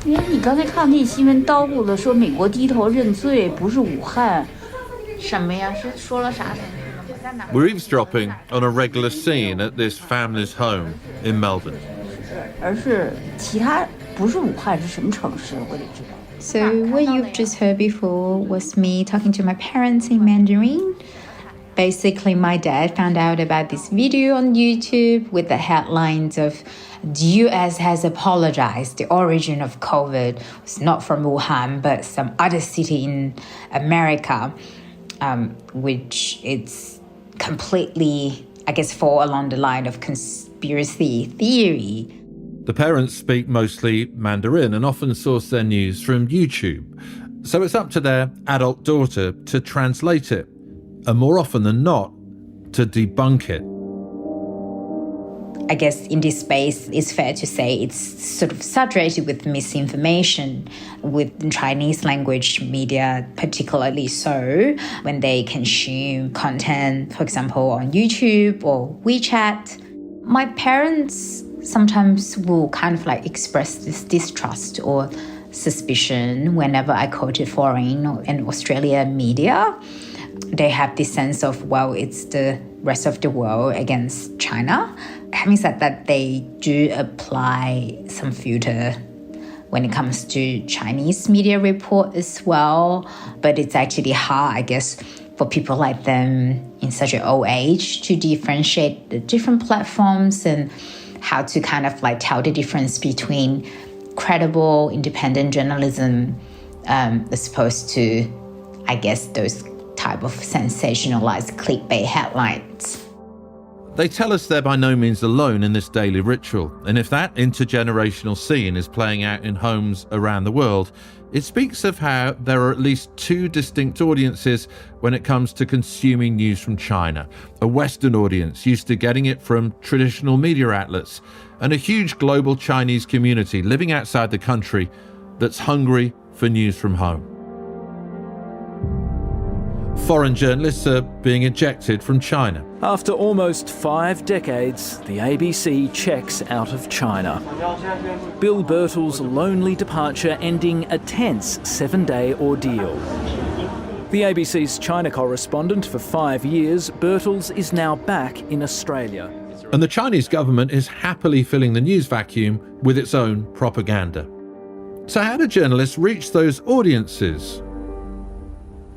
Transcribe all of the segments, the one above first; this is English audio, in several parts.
因为你刚才看那新闻叨咕了，说美国低头认罪，不是武汉，什么呀？说了啥？ We're eavesdropping on a regular scene at this family's home in Melbourne. 而是其他不是武汉是什么城市？我得知道。 So what you've just heard before was me talking to my parents in Mandarin. Basically, my dad found out about this video on YouTube with the headlines of the US has apologized. The origin of COVID was not from Wuhan, but some other city in America, which it's completely, I guess, fall along the line of conspiracy theory. The parents speak mostly Mandarin and often source their news from YouTube. So it's up to their adult daughter to translate it, and more often than not, to debunk it. I guess in this space, it's fair to say it's sort of saturated with misinformation, with Chinese language media particularly so, when they consume content, for example, on YouTube or WeChat. My parents sometimes will kind of like express this distrust or suspicion whenever I quoted foreign and Australian media. They have this sense of, well, it's the rest of the world against China. Having said that, they do apply some filter when it comes to Chinese media report as well. But it's actually hard, I guess, for people like them in such an old age to differentiate the different platforms and how to kind of like tell the difference between credible, independent journalism as opposed to, I guess, those type of sensationalized clickbait headlines. They tell us they're by no means alone in this daily ritual, and if that intergenerational scene is playing out in homes around the world, it speaks of how there are at least two distinct audiences when it comes to consuming news from China. A Western audience used to getting it from traditional media outlets, and a huge global Chinese community living outside the country that's hungry for news from home. Foreign journalists are being ejected from China. After almost 5 decades, the ABC checks out of China. Bill Birtle's lonely departure ending a tense 7-day ordeal. The ABC's China correspondent for 5 years, Birtles is now back in Australia. And the Chinese government is happily filling the news vacuum with its own propaganda. So how do journalists reach those audiences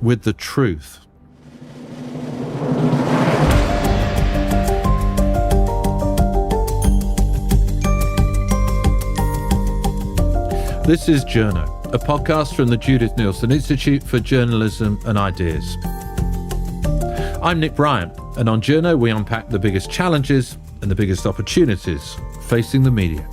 with the truth? This is Journo, a podcast from the Judith Neilson Institute for Journalism and Ideas. I'm Nick Bryant, and on Journo we unpack the biggest challenges and the biggest opportunities facing the media.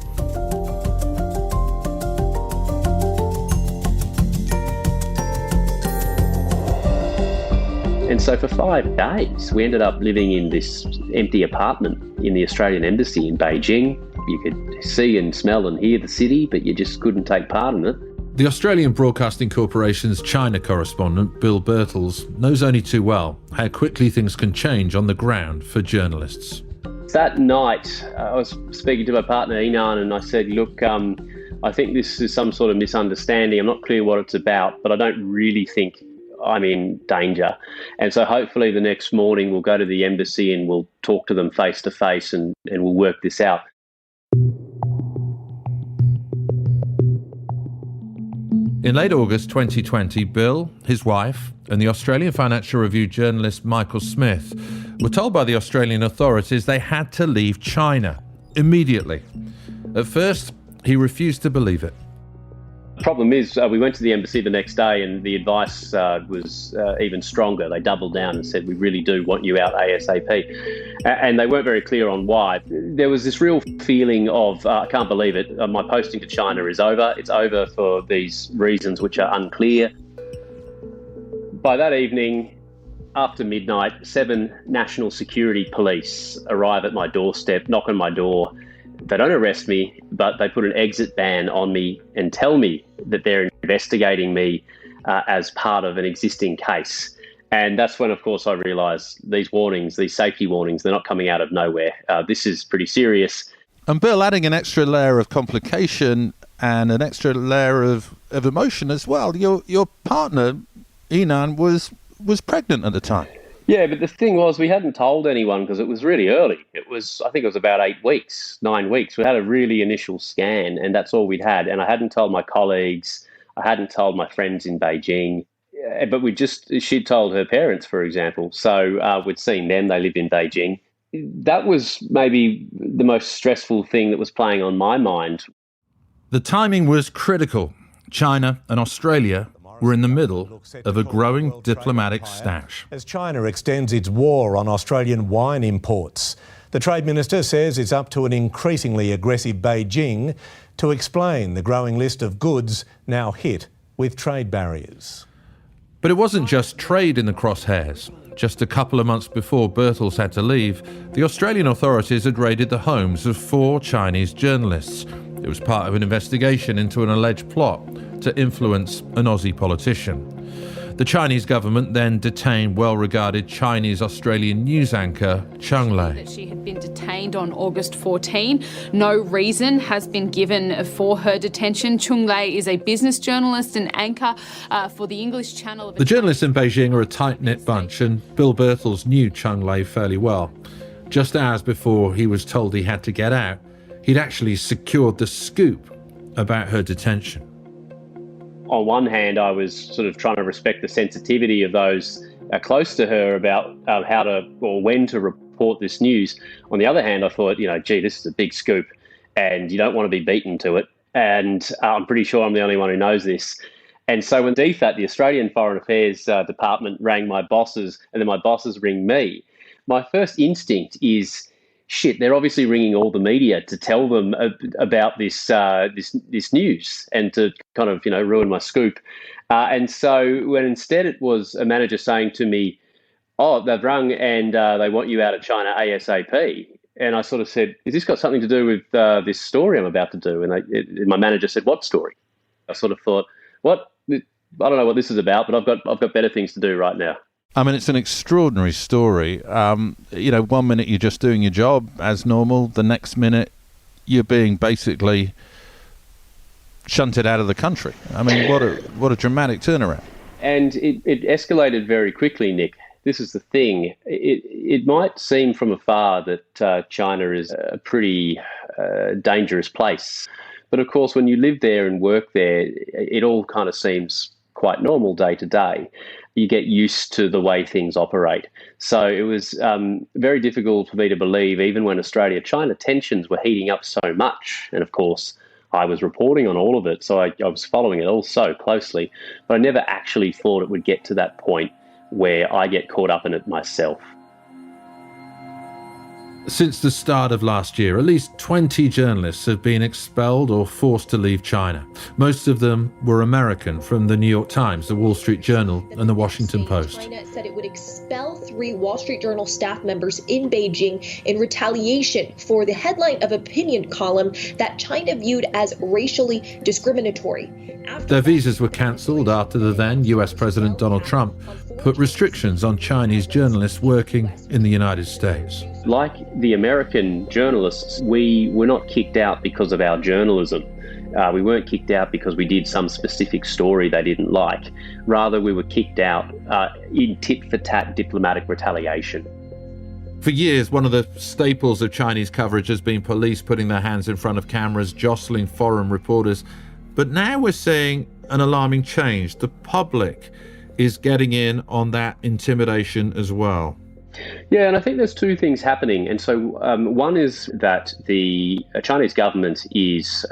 And so for 5 days, we ended up living in this empty apartment in the Australian Embassy in Beijing. You could see and smell and hear the city, but you just couldn't take part in it. The Australian Broadcasting Corporation's China correspondent, Bill Birtles, knows only too well how quickly things can change on the ground for journalists. That night, I was speaking to my partner, Inan, and I said, look, I think this is some sort of misunderstanding. I'm not clear what it's about, but I don't really think I'm in danger. And so hopefully the next morning we'll go to the embassy and we'll talk to them face to face and we'll work this out. In late August 2020, Bill, his wife, and the Australian Financial Review journalist Michael Smith were told by the Australian authorities they had to leave China immediately. At first, he refused to believe it. The problem is we went to the embassy the next day and the advice was even stronger. They doubled down and said, we really do want you out ASAP. And they weren't very clear on why. There was this real feeling of, I can't believe it, my posting to China is over. It's over for these reasons which are unclear. By that evening, after midnight, 7 national security police arrive at my doorstep, knock on my door. They don't arrest me, but they put an exit ban on me and tell me that they're investigating me as part of an existing case. And that's when, of course, I realised these warnings, these safety warnings, they're not coming out of nowhere. This is pretty serious. And Bill, adding an extra layer of complication, and an extra layer of emotion as well. Your partner, Inan, was pregnant at the time. Yeah, but the thing was, we hadn't told anyone because it was really early. I think it was about 9 weeks. We had a really initial scan, and that's all we'd had. And I hadn't told my colleagues. I hadn't told my friends in Beijing. But she'd told her parents, for example. So we'd seen them. They lived in Beijing. That was maybe the most stressful thing that was playing on my mind. The timing was critical. China and Australia were in the middle of a growing diplomatic stash. As China extends its war on Australian wine imports, the Trade Minister says it's up to an increasingly aggressive Beijing to explain the growing list of goods now hit with trade barriers. But it wasn't just trade in the crosshairs. Just a couple of months before Birtles had to leave, the Australian authorities had raided the homes of 4 Chinese journalists. It was part of an investigation into an alleged plot to influence an Aussie politician. The Chinese government then detained well-regarded Chinese-Australian news anchor Cheng Lei. She had been detained on August 14. No reason has been given for her detention. Cheng Lei is a business journalist and anchor for the English channel. The journalists in Beijing are a tight-knit bunch, and Bill Birtles knew Cheng Lei fairly well. Just hours before he was told he had to get out, he'd actually secured the scoop about her detention. On one hand, I was sort of trying to respect the sensitivity of those close to her about how to or when to report this news. On the other hand, I thought, gee, this is a big scoop and you don't want to be beaten to it. And I'm pretty sure I'm the only one who knows this. And so when DFAT, the Australian Foreign Affairs Department, rang my bosses and then my bosses ring me, my first instinct is, shit, they're obviously ringing all the media to tell them about this news and to kind of, ruin my scoop. And so when instead it was a manager saying to me, oh, they've rung and they want you out of China ASAP. And I sort of said, has this got something to do with this story I'm about to do? And my manager said, what story? I sort of thought, what? I don't know what this is about, but I've got better things to do right now. I mean, it's an extraordinary story. 1 minute you're just doing your job as normal. The next minute you're being basically shunted out of the country. I mean, what a dramatic turnaround. And it escalated very quickly, Nick. This is the thing. It might seem from afar that China is a pretty dangerous place. But of course, when you live there and work there, it all kind of seems quite normal day to day. You get used to the way things operate. So it was very difficult for me to believe, even when Australia-China tensions were heating up so much. And of course, I was reporting on all of it, so I was following it all so closely. But I never actually thought it would get to that point where I get caught up in it myself. Since the start of last year, at least 20 journalists have been expelled or forced to leave China. Most of them were American, from the New York Times, the Wall Street Journal, and the Washington Post. China said it would expel 3 Wall Street Journal staff members in Beijing in retaliation for the headline of opinion column that China viewed as racially discriminatory. Their visas were cancelled after the then US President Donald Trump put restrictions on Chinese journalists working in the United States. Like the American journalists, we were not kicked out because of our journalism. We weren't kicked out because we did some specific story they didn't like. Rather, we were kicked out in tit-for-tat diplomatic retaliation. For years, one of the staples of Chinese coverage has been police putting their hands in front of cameras, jostling foreign reporters. But now we're seeing an alarming change. The public is getting in on that intimidation as well. Yeah, and I think there's 2 things happening. And so one is that the Chinese government is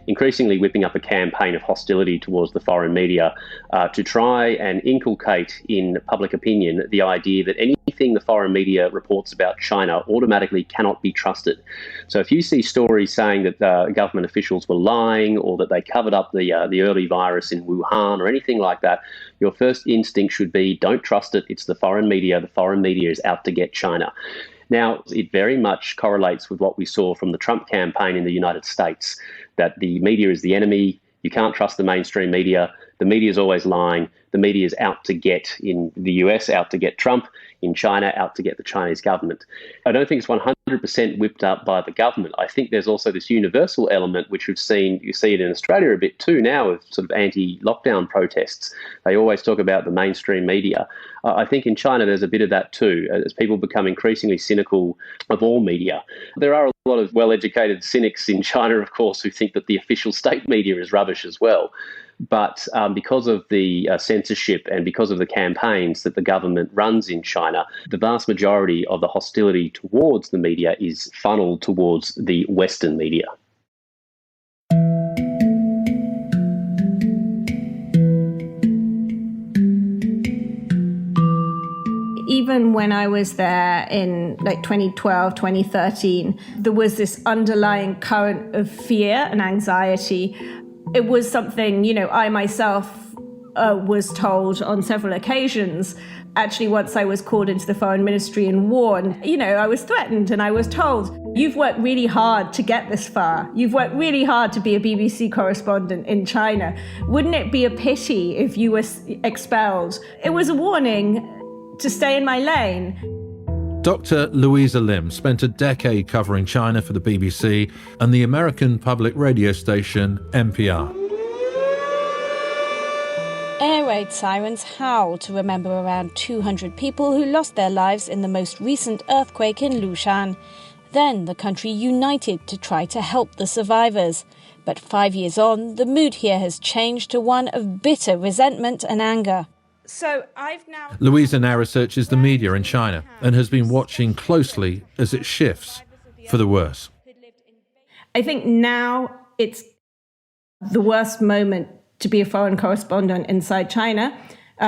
increasingly whipping up a campaign of hostility towards the foreign media to try and inculcate in public opinion the idea that anything the foreign media reports about China automatically cannot be trusted. So if you see stories saying that government officials were lying or that they covered up the early virus in Wuhan or anything like that, your first instinct should be, don't trust it. It's the foreign media. The foreign media is out to get China. Now, it very much correlates with what we saw from the Trump campaign in the United States, that the media is the enemy. You can't trust the mainstream media. The media is always lying. The media is out to get, in the US, out to get Trump, in China, out to get the Chinese government. I don't think it's 100% whipped up by the government. I think there's also this universal element, which you see it in Australia a bit too now, with sort of anti-lockdown protests. They always talk about the mainstream media. I think in China there's a bit of that too, as people become increasingly cynical of all media. There are a lot of well-educated cynics in China, of course, who think that the official state media is rubbish as well. But because of the censorship and because of the campaigns that the government runs in China, the vast majority of the hostility towards the media is funneled towards the Western media. Even when I was there in 2012, 2013, there was this underlying current of fear and anxiety. It was something, I myself was told on several occasions. Actually, once I was called into the foreign ministry and warned, I was threatened and I was told, you've worked really hard to get this far. You've worked really hard to be a BBC correspondent in China. Wouldn't it be a pity if you were expelled? It was a warning to stay in my lane. Dr. Louisa Lim spent a decade covering China for the BBC and the American public radio station NPR. Air raid sirens howl to remember around 200 people who lost their lives in the most recent earthquake in Lushan. Then the country united to try to help the survivors. But 5 years on, the mood here has changed to one of bitter resentment and anger. Louisa now researches the media in China and has been watching closely as it shifts for the worse. I think now it's the worst moment to be a foreign correspondent inside China.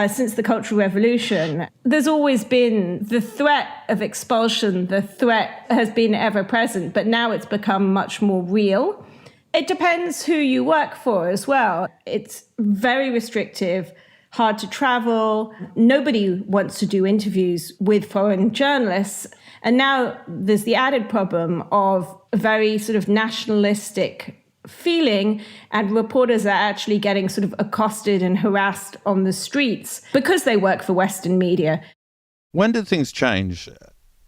Since the Cultural Revolution, there's always been the threat of expulsion. The threat has been ever present, but now it's become much more real. It depends who you work for as well. It's very restrictive, hard to travel. Nobody wants to do interviews with foreign journalists. And now there's the added problem of a very sort of nationalistic feeling, and reporters are actually getting sort of accosted and harassed on the streets because they work for Western media. When did things change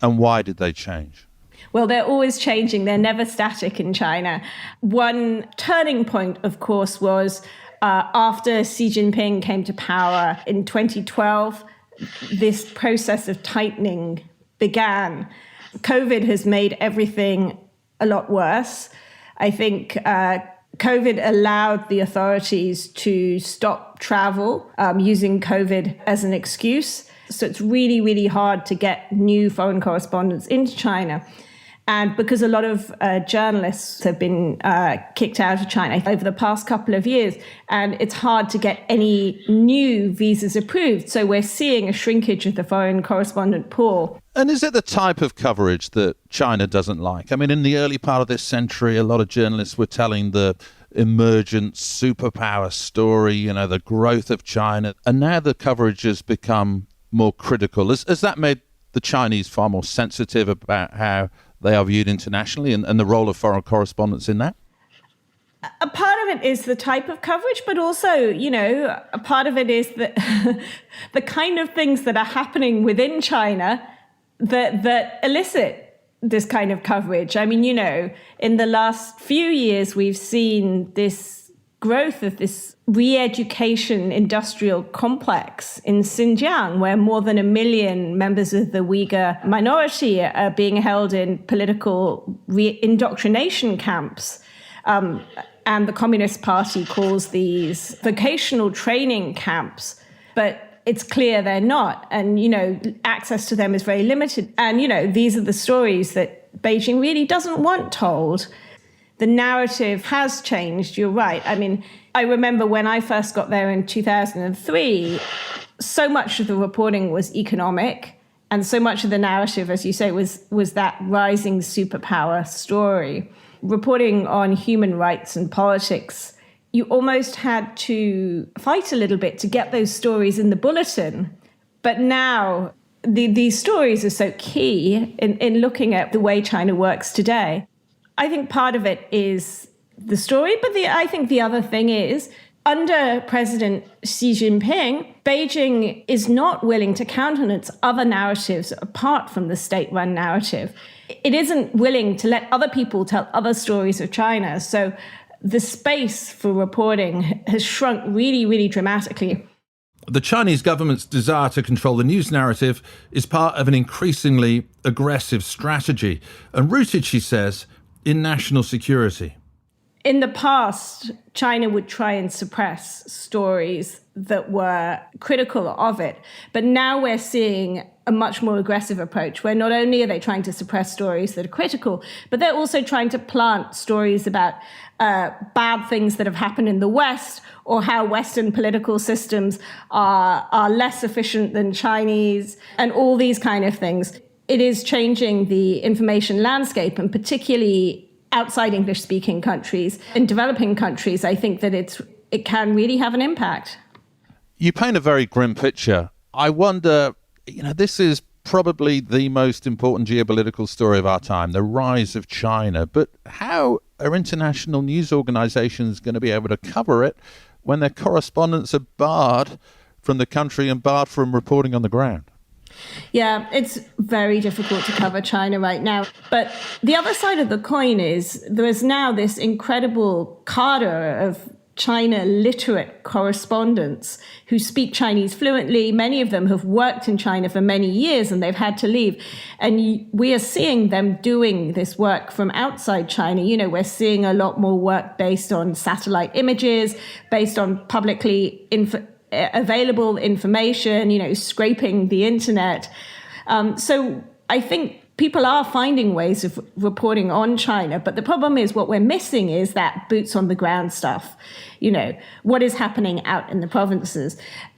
and why did they change? Well, they're always changing. They're never static in China. One turning point, of course, was after Xi Jinping came to power in 2012, this process of tightening began. COVID has made everything a lot worse. I think COVID allowed the authorities to stop travel using COVID as an excuse. So it's really, really hard to get new foreign correspondents into China. And because a lot of journalists have been kicked out of China over the past couple of years, and it's hard to get any new visas approved. So we're seeing a shrinkage of the foreign correspondent pool. And is it the type of coverage that China doesn't like? I mean, in the early part of this century, a lot of journalists were telling the emergent superpower story, the growth of China. And now the coverage has become more critical. Has that made the Chinese far more sensitive about how they are viewed internationally and the role of foreign correspondents in that? A part of it is the type of coverage, but also, a part of it is the kind of things that are happening within China that elicit this kind of coverage. I mean, in the last few years, we've seen this growth of this re-education industrial complex in Xinjiang, where more than 1 million members of the Uyghur minority are being held in political indoctrination camps. And the Communist Party calls these vocational training camps, but it's clear they're not. And, access to them is very limited. And, these are the stories that Beijing really doesn't want told. The narrative has changed, you're right. I mean, I remember when I first got there in 2003, so much of the reporting was economic, and so much of the narrative, as you say, was that rising superpower story. Reporting on human rights and politics, you almost had to fight a little bit to get those stories in the bulletin. But now these stories are so key in looking at the way China works today. I think part of it is the story, but I think the other thing is Under President Xi Jinping, Beijing is not willing to countenance other narratives apart from the state-run narrative. It isn't willing to let other people tell other stories of China. So the space for reporting has shrunk really, really dramatically. The Chinese government's desire to control the news narrative is part of an increasingly aggressive strategy and rooted, she says, in national security. In the past, China would try and suppress stories that were critical of it. But now we're seeing a much more aggressive approach where not only are they trying to suppress stories that are critical, but they're also trying to plant stories about bad things that have happened in the West or how Western political systems are less efficient than Chinese and all these kind of things. It is changing the information landscape, and particularly outside English-speaking countries. In developing countries, I think that it can really have an impact. You paint a very grim picture. I wonder, this is probably the most important geopolitical story of our time, the rise of China. But how are international news organizations going to be able to cover it when their correspondents are barred from the country and barred from reporting on the ground? Yeah, it's very difficult to cover China right now. But the other side of the coin is there is now this incredible cadre of China literate correspondents who speak Chinese fluently. Many of them have worked in China for many years and they've had to leave. And we are seeing them doing this work from outside China. We're seeing a lot more work based on satellite images, based on publicly available information, scraping the internet. So I think people are finding ways of reporting on China, but the problem is what we're missing is that boots on the ground stuff. What is happening out in the provinces.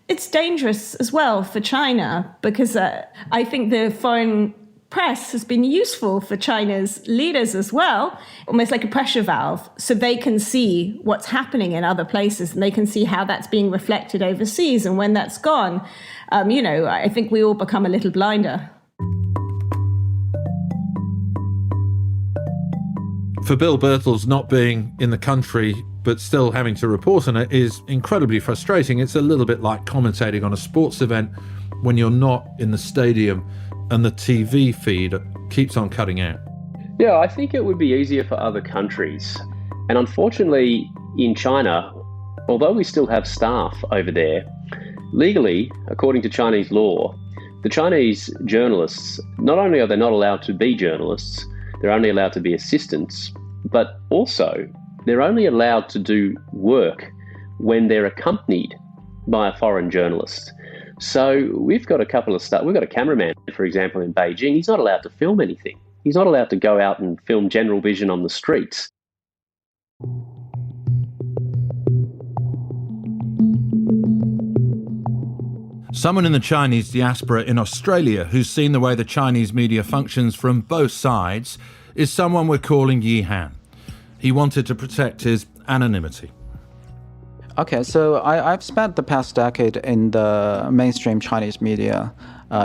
It's dangerous as well for China because I think the foreign press has been useful for China's leaders as well, almost like a pressure valve, so they can see what's happening in other places and they can see how that's being reflected overseas. And when that's gone, I think we all become a little blinder. For Bill Birtles, not being in the country but still having to report on it is incredibly frustrating. It's a little bit like commentating on a sports event when you're not in the stadium and the TV feed keeps on cutting out. Yeah, I think it would be easier for other countries. And unfortunately, in China, although we still have staff over there, legally, according to Chinese law, the Chinese journalists, not only are they not allowed to be journalists, they're only allowed to be assistants, but also they're only allowed to do work when they're accompanied by a foreign journalist. So we've got a couple of we've got a cameraman, for example, in Beijing. He's not allowed to film anything. He's not allowed to go out and film general vision on the streets. Someone in the Chinese diaspora in Australia who's seen the way the Chinese media functions from both sides is someone we're calling Yi Han. He wanted to protect his anonymity. Okay, so I've spent the past decade in the mainstream Chinese media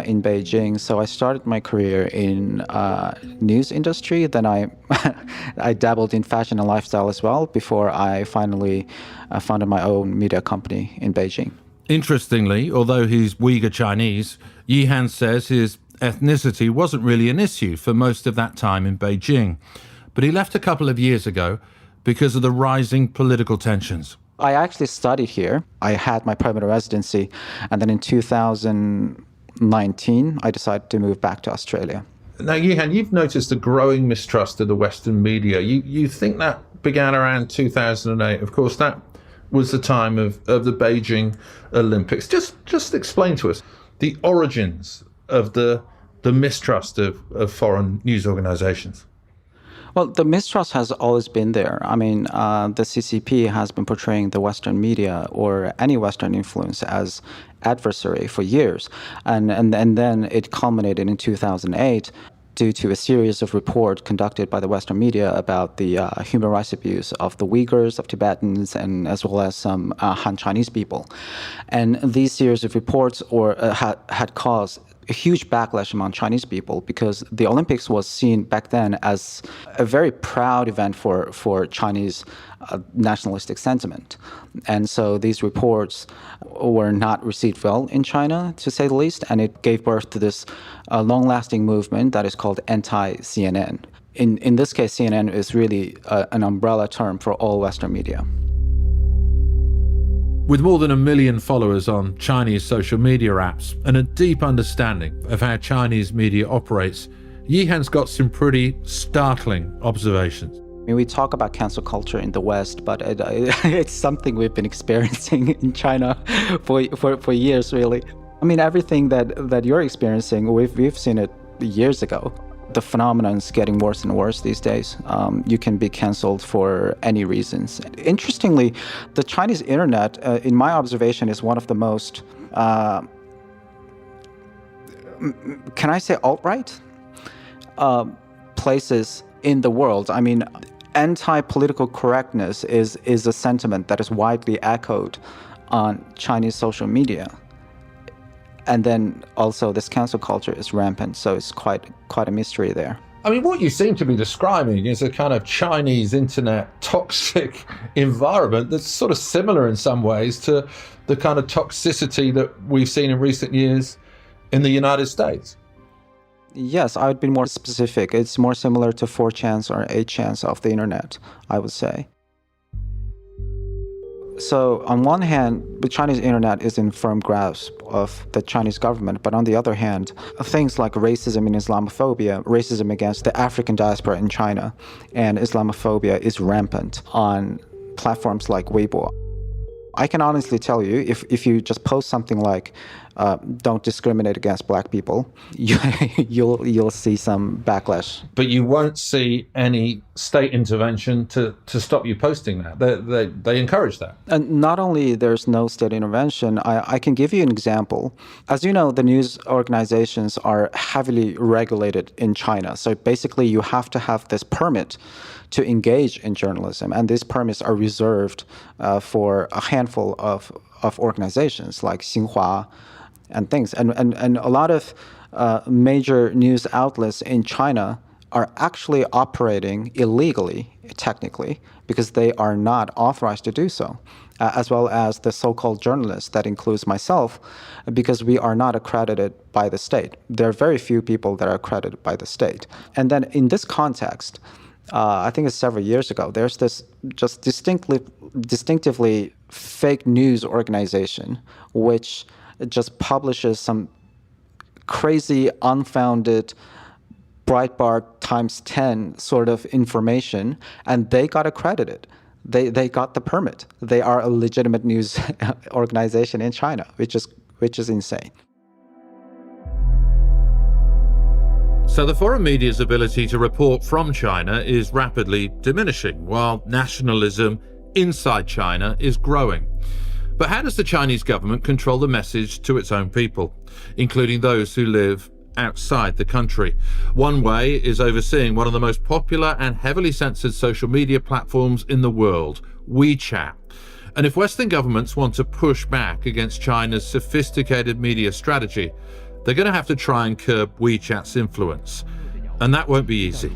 in Beijing. So I started my career in news industry. Then I dabbled in fashion and lifestyle as well before I finally founded my own media company in Beijing. Interestingly, although he's Uyghur Chinese, Yi Han says his ethnicity wasn't really an issue for most of that time in Beijing. But he left a couple of years ago because of the rising political tensions. I actually studied here. I had my permanent residency, and then in 2019, I decided to move back to Australia. Now, Yi Han, you've noticed a growing mistrust of the Western media. You think that began around 2008. Of course, that was the time of the Beijing Olympics. Just explain to us the origins of the mistrust of foreign news organizations. Well, the mistrust has always been there. I mean, the CCP has been portraying the Western media or any Western influence as adversary for years. And then it culminated in 2008 due to a series of reports conducted by the Western media about the human rights abuse of the Uyghurs, of Tibetans, and as well as some Han Chinese people. And these series of reports had caused a huge backlash among Chinese people because the Olympics was seen back then as a very proud event for Chinese nationalistic sentiment. And so these reports were not received well in China, to say the least, and it gave birth to this long-lasting movement that is called anti-CNN. In this case, CNN is really an umbrella term for all Western media. With more than 1 million followers on Chinese social media apps and a deep understanding of how Chinese media operates, Yihan's got some pretty startling observations. I mean, we talk about cancel culture in the West, but it's something we've been experiencing in China for years, really. I mean, everything that you're experiencing, we've seen it years ago. The phenomenon is getting worse and worse these days. You can be canceled for any reasons. Interestingly, the Chinese internet, in my observation, is one of the most, can I say alt-right? Places in the world. I mean, anti-political correctness is a sentiment that is widely echoed on Chinese social media. And then also this cancel culture is rampant, so it's quite a mystery there. I mean, what you seem to be describing is a kind of Chinese internet toxic environment that's sort of similar in some ways to the kind of toxicity that we've seen in recent years in the United States. Yes, I would be more specific. It's more similar to 4chans or 8chans of the internet, I would say. So on one hand, the Chinese internet is in firm grasp of the Chinese government, but on the other hand, things like racism and Islamophobia, racism against the African diaspora in China, and Islamophobia is rampant on platforms like Weibo. I can honestly tell you, if you just post something like, don't discriminate against black people, you'll see some backlash. But you won't see any state intervention to stop you posting that. They encourage that. And not only there's no state intervention, I can give you an example. As you know, the news organizations are heavily regulated in China. So basically you have to have this permit to engage in journalism. And these permits are reserved for a handful of organizations like Xinhua and things. And a lot of major news outlets in China are actually operating illegally, technically, because they are not authorized to do so, as well as the so-called journalists, that includes myself, because we are not accredited by the state. There are very few people that are accredited by the state. And then in this context, I think it's several years ago, there's this just distinctively fake news organization which just publishes some crazy, unfounded Breitbart times 10 sort of information, and they got accredited. They got the permit. They are a legitimate news organization in China, which is insane. So the foreign media's ability to report from China is rapidly diminishing, while nationalism inside China is growing. But how does the Chinese government control the message to its own people, including those who live outside the country? One way is overseeing one of the most popular and heavily censored social media platforms in the world, WeChat. And if Western governments want to push back against China's sophisticated media strategy, they're going to have to try and curb WeChat's influence. And that won't be easy. My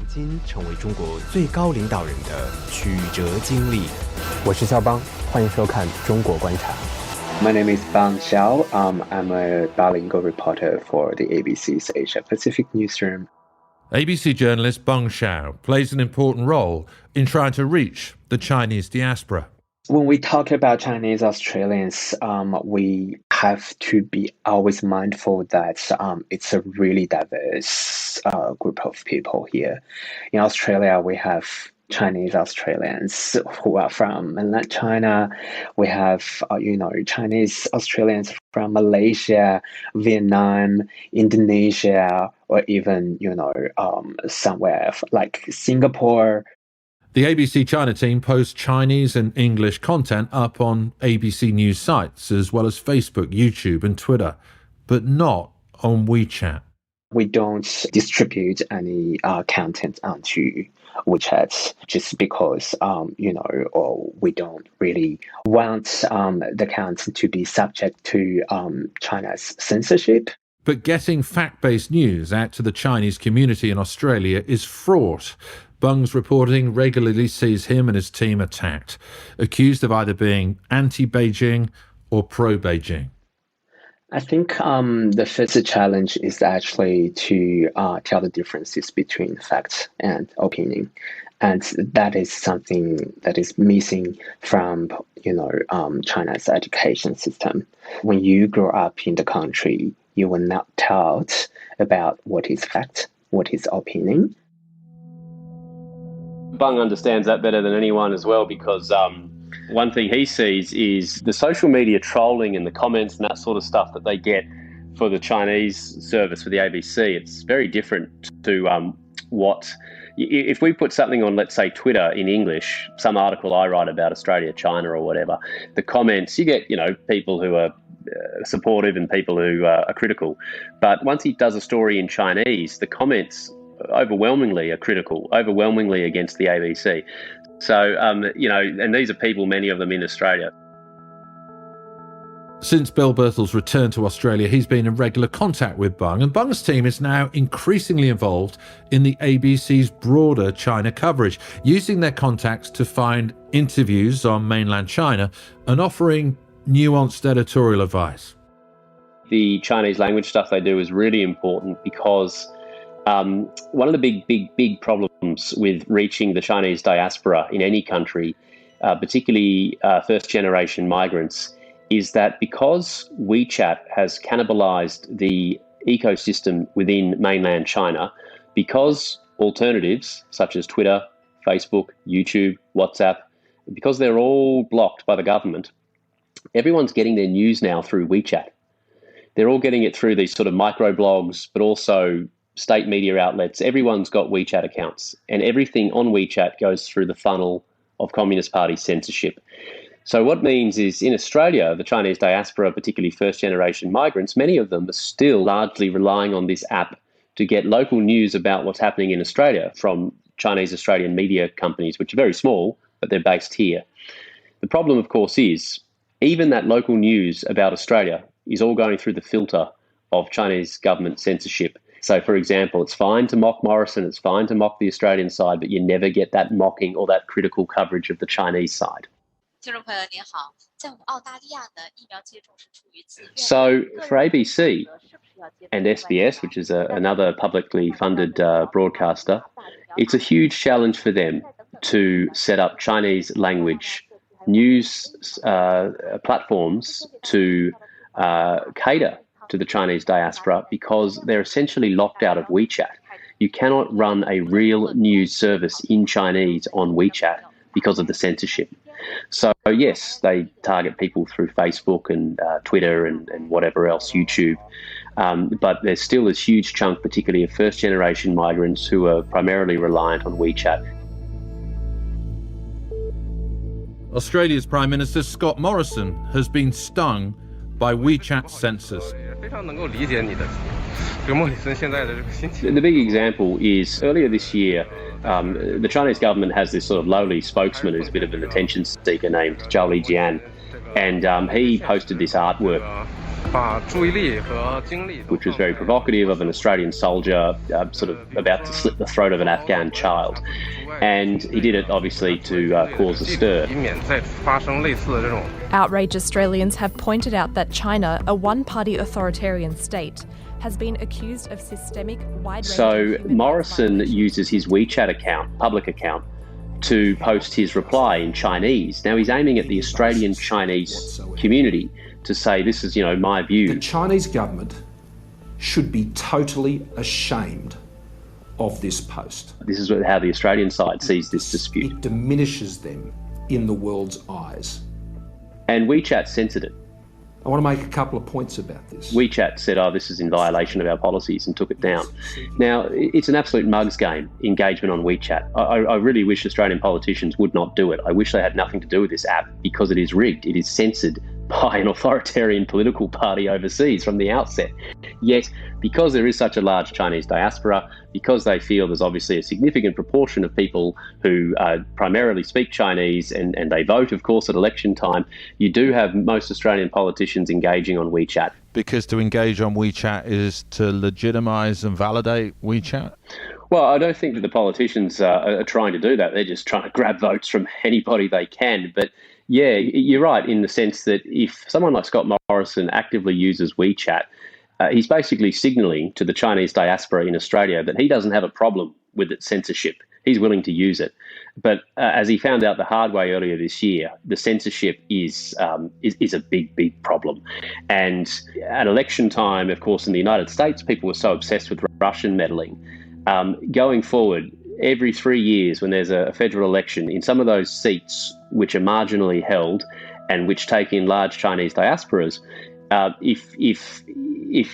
name is Bang Xiao. I'm a bilingual reporter for the ABC's Asia Pacific newsroom. ABC journalist Bang Xiao plays an important role in trying to reach the Chinese diaspora. When we talk about Chinese Australians, we have to be always mindful that it's a really diverse group of people here. In Australia, we have Chinese Australians who are from mainland China. We have, Chinese Australians from Malaysia, Vietnam, Indonesia, or even, somewhere like Singapore. The ABC China team posts Chinese and English content up on ABC News sites, as well as Facebook, YouTube, and Twitter, but not on WeChat. We don't distribute any content onto WeChat just because, or we don't really want the content to be subject to China's censorship. But getting fact-based news out to the Chinese community in Australia is fraught. Bung's reporting regularly sees him and his team attacked, accused of either being anti-Beijing or pro-Beijing. I think the first challenge is actually to tell the differences between facts and opinion. And that is something that is missing from, China's education system. When you grow up in the country, you were not taught about what is fact, what is opinion. Bung understands that better than anyone as well, because one thing he sees is the social media trolling and the comments and that sort of stuff that they get for the Chinese service for the ABC. It's very different to what... If we put something on, let's say, Twitter in English, some article I write about Australia, China or whatever, the comments, you get, people who are supportive and people who are critical. But once he does a story in Chinese, the comments overwhelmingly are critical, overwhelmingly against the ABC. So, and these are people, many of them in Australia. Since Bill Birtle's return to Australia, he's been in regular contact with Bung, and Bung's team is now increasingly involved in the ABC's broader China coverage, using their contacts to find interviews on mainland China and offering nuanced editorial advice. The Chinese language stuff they do is really important because one of the big problems with reaching the Chinese diaspora in any country, particularly first-generation migrants, is that because WeChat has cannibalized the ecosystem within mainland China, because alternatives such as Twitter, Facebook, YouTube, WhatsApp, because they're all blocked by the government, everyone's getting their news now through WeChat. They're all getting it through these sort of microblogs, but also state media outlets. Everyone's got WeChat accounts, and everything on WeChat goes through the funnel of Communist Party censorship. So what it means is in Australia, the Chinese diaspora, particularly first-generation migrants, many of them are still largely relying on this app to get local news about what's happening in Australia from Chinese Australian media companies, which are very small, but they're based here. The problem, of course, is even that local news about Australia is all going through the filter of Chinese government censorship. So, for example, it's fine to mock Morrison, it's fine to mock the Australian side, but you never get that mocking or that critical coverage of the Chinese side. So for ABC and SBS, which is another publicly funded broadcaster, it's a huge challenge for them to set up Chinese language news platforms to cater to the Chinese diaspora, because they're essentially locked out of WeChat. You cannot run a real news service in Chinese on WeChat because of the censorship. So yes, they target people through Facebook and Twitter and whatever else, YouTube. But there's still this huge chunk, particularly of first-generation migrants, who are primarily reliant on WeChat. Australia's Prime Minister Scott Morrison has been stung by WeChat censors. The big example is earlier this year, the Chinese government has this sort of lowly spokesman who's a bit of an attention seeker named Zhao Lijian, and he posted this artwork which was very provocative, of an Australian soldier sort of about to slit the throat of an Afghan child. And he did it obviously to cause a stir. Outraged Australians have pointed out that China, a one-party authoritarian state, has been accused of systemic wide-ranging... So Morrison uses his WeChat account, public account, to post his reply in Chinese. Now he's aiming at the Australian Chinese community to say, this is, my view. The Chinese government should be totally ashamed of this post. This is how the Australian side sees this dispute. It diminishes them in the world's eyes. And WeChat censored it. I want to make a couple of points about this. WeChat said, this is in violation of our policies, and took it down. Now, it's an absolute mugs game, engagement on WeChat. I really wish Australian politicians would not do it. I wish they had nothing to do with this app, because it is rigged. It is censored by an authoritarian political party overseas from the outset. Yet, because there is such a large Chinese diaspora, because they feel there's obviously a significant proportion of people who primarily speak Chinese and they vote, of course, at election time, you do have most Australian politicians engaging on WeChat. Because to engage on WeChat is to legitimise and validate WeChat? Well, I don't think that the politicians are trying to do that. They're just trying to grab votes from anybody they can. But yeah, you're right in the sense that if someone like Scott Morrison actively uses WeChat, he's basically signalling to the Chinese diaspora in Australia that he doesn't have a problem with its censorship. He's willing to use it. But as he found out the hard way earlier this year, the censorship is a big, big problem. And at election time, of course, in the United States, people were so obsessed with Russian meddling. Going forward, every 3 years when there's a federal election, in some of those seats which are marginally held and which take in large Chinese diasporas, if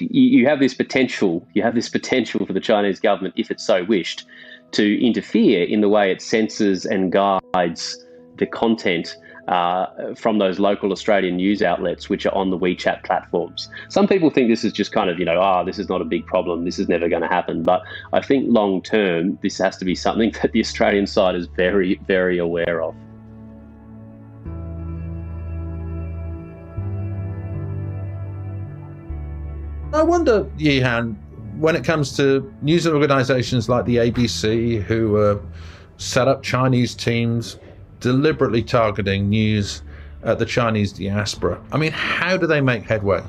you have this potential for the Chinese government, if it so wished, to interfere in the way it censors and guides the content from those local Australian news outlets which are on the WeChat platforms. Some people think this is just kind of, this is not a big problem, this is never going to happen. But I think long term, this has to be something that the Australian side is very, very aware of. I wonder, Yihan, when it comes to news organisations like the ABC, who set up Chinese teams deliberately targeting news at the Chinese diaspora, I mean, how do they make headway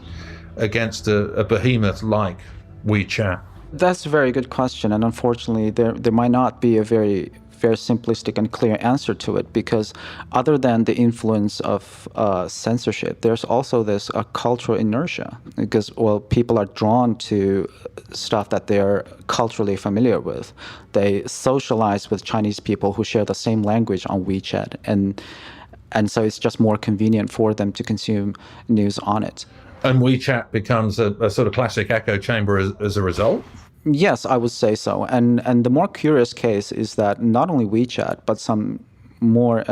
against a behemoth like WeChat? That's a very good question, and unfortunately there might not be a very simplistic and clear answer to it, because other than the influence of censorship, there's also this cultural inertia, because, well, people are drawn to stuff that they're culturally familiar with. They socialize with Chinese people who share the same language on WeChat, and so it's just more convenient for them to consume news on it. And WeChat becomes a sort of classic echo chamber as a result? Yes, I would say so. And the more curious case is that not only WeChat, but some more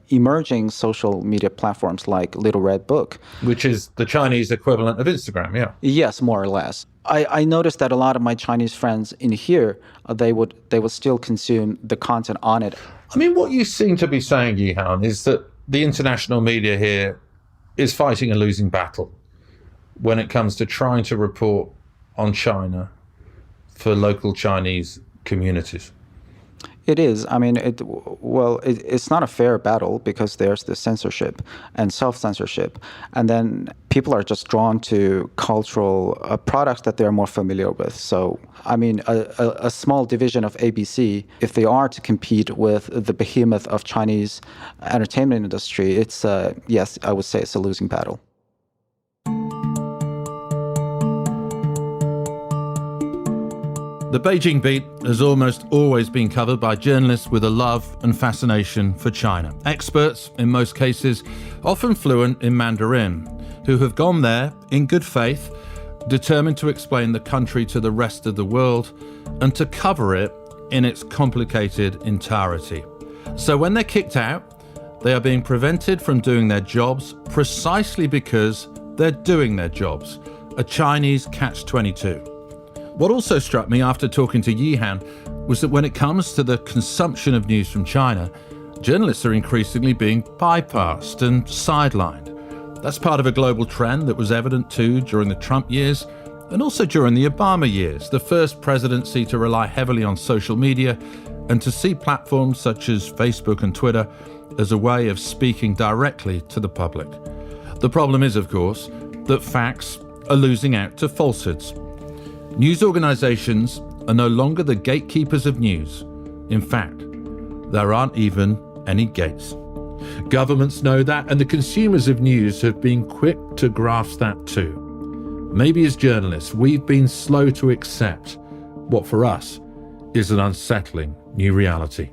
emerging social media platforms like Little Red Book. Which is the Chinese equivalent of Instagram, yeah. Yes, more or less. I noticed that a lot of my Chinese friends in here, they would still consume the content on it. I mean, what you seem to be saying, Yihan, is that the international media here is fighting a losing battle when it comes to trying to report on China for local Chinese communities. It is. I mean, it's not a fair battle, because there's the censorship and self-censorship. And then people are just drawn to cultural products that they're more familiar with. So, I mean, a small division of ABC, if they are to compete with the behemoth of Chinese entertainment industry, it's, yes, I would say it's a losing battle. The Beijing Beat has almost always been covered by journalists with a love and fascination for China. Experts, in most cases, often fluent in Mandarin, who have gone there in good faith, determined to explain the country to the rest of the world and to cover it in its complicated entirety. So when they're kicked out, they are being prevented from doing their jobs precisely because they're doing their jobs. A Chinese catch-22. What also struck me after talking to Yihan was that when it comes to the consumption of news from China, journalists are increasingly being bypassed and sidelined. That's part of a global trend that was evident too during the Trump years and also during the Obama years, the first presidency to rely heavily on social media and to see platforms such as Facebook and Twitter as a way of speaking directly to the public. The problem is, of course, that facts are losing out to falsehoods. News organisations are no longer the gatekeepers of news. In fact, there aren't even any gates. Governments know that, and the consumers of news have been quick to grasp that too. Maybe as journalists, we've been slow to accept what for us is an unsettling new reality.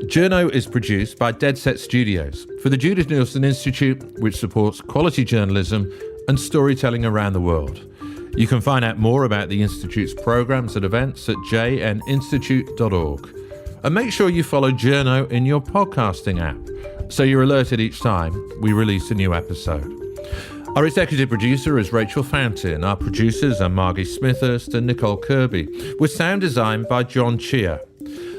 Journo is produced by Dead Set Studios for the Judith Neilson Institute, which supports quality journalism and storytelling around the world. You can find out more about the Institute's programs and events at jninstitute.org. And make sure you follow Journo in your podcasting app so you're alerted each time we release a new episode. Our executive producer is Rachel Fountain. Our producers are Margie Smithhurst and Nicole Kirby, with sound design by John Chia.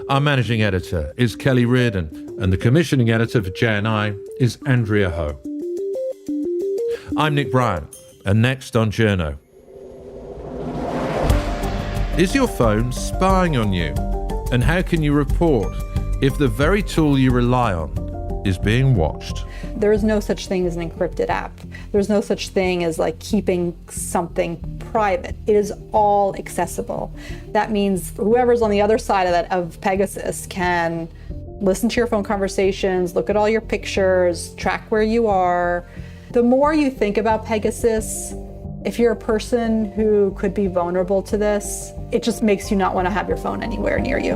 Our managing editor is Kelly Reardon, and the commissioning editor for J&I is Andrea Ho. I'm Nick Bryant, and next on Journo. Is your phone spying on you? And how can you report if the very tool you rely on is being watched? There is no such thing as an encrypted app. There's no such thing as like keeping something private. It is all accessible. That means whoever's on the other side of that, of Pegasus, can listen to your phone conversations, look at all your pictures, track where you are. The more you think about Pegasus, if you're a person who could be vulnerable to this, it just makes you not want to have your phone anywhere near you.